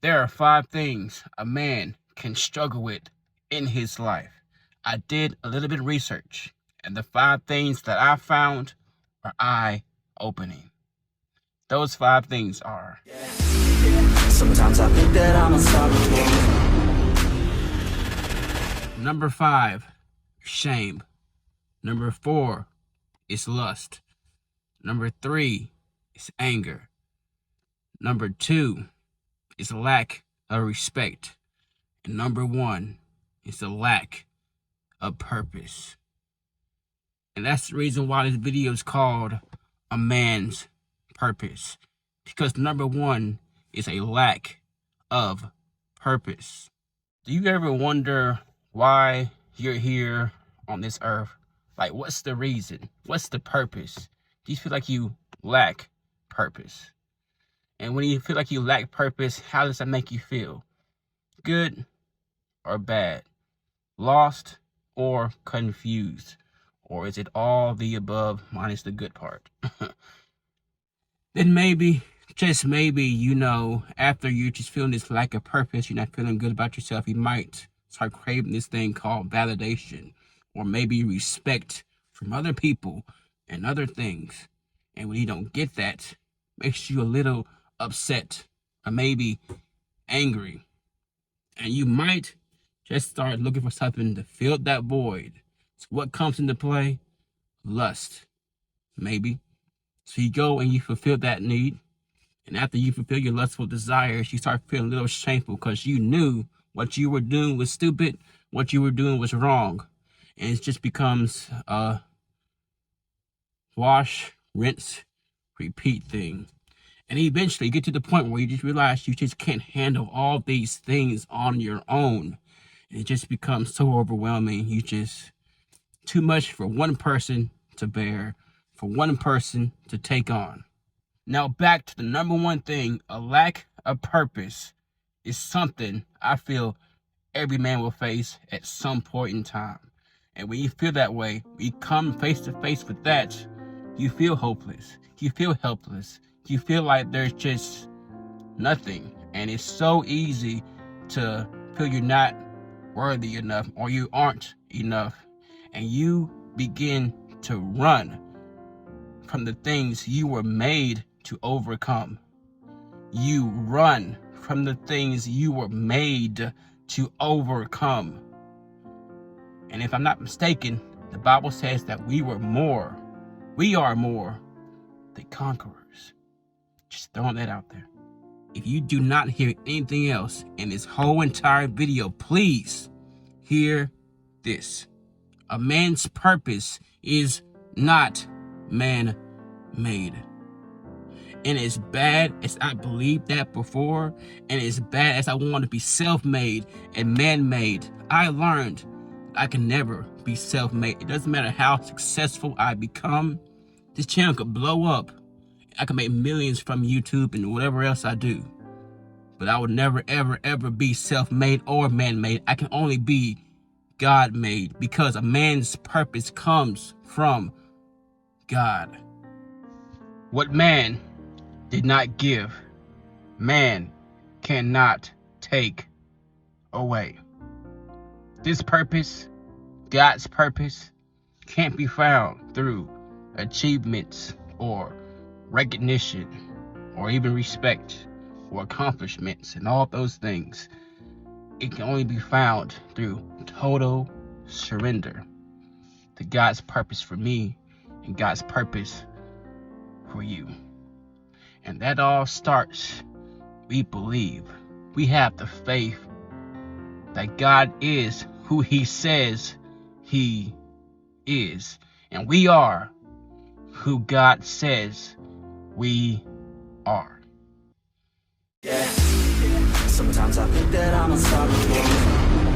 There are 5 things a man can struggle with in his life. I did a little bit of research, and the 5 things that I found are eye-opening. Those 5 things are: Sometimes I think that I'm unstoppable. Number 5, shame. Number 4 is lust. Number 3 is anger. Number 2 is lack of respect. And number 1 is the lack of purpose. And that's the reason why this video is called A Man's Purpose. Because number 1 is a lack of purpose. Do you ever wonder why you're here on this earth? Like, what's the reason? What's the purpose? Do you feel like you lack purpose? And when you feel like you lack purpose, how does that make you feel? Good or bad? Lost or confused? Or is it all the above minus the good part? Then maybe, just maybe, after you're just feeling this lack of purpose, you're not feeling good about yourself, you might start craving this thing called validation, or maybe respect from other people and other things. And when you don't get that, it makes you a little upset or maybe angry. And you might just start looking for something to fill that void. So what comes into play? Lust, maybe. So you go and you fulfill that need. And after you fulfill your lustful desires, you start feeling a little shameful because you knew what you were doing was stupid, what you were doing was wrong. And it just becomes a wash, rinse, repeat thing. And eventually you get to the point where you just realize you just can't handle all these things on your own. And it just becomes so overwhelming. You just, too much for one person to bear, for one person to take on. Now back to the number 1 thing, a lack of purpose is something I feel every man will face at some point in time. And when you feel that way, when you come face to face with that, you feel hopeless, you feel helpless, you feel like there's just nothing. And it's so easy to feel you're not worthy enough or you aren't enough. And you begin to run from the things you were made to overcome. You run from the things you were made to overcome. And if I'm not mistaken, the Bible says that we are more than conquerors. Just throwing that out there. If you do not hear anything else in this whole entire video, please hear this. A man's purpose is not man-made. And as bad as I believed that before, and as bad as I want to be self-made and man-made, I learned I can never be self-made. It doesn't matter how successful I become. This channel could blow up. I could make millions from YouTube and whatever else I do. But I would never, ever, ever be self-made or man-made. I can only be God-made, because a man's purpose comes from God. What man did not give, man cannot take away. This purpose, God's purpose, can't be found through achievements or recognition or even respect or accomplishments and all those things. It can only be found through total surrender to God's purpose for me and God's purpose for you. And that all starts, we believe, we have the faith that God is who He says He is. And we are who God says we are. Yeah. Sometimes I think that I'm unstoppable.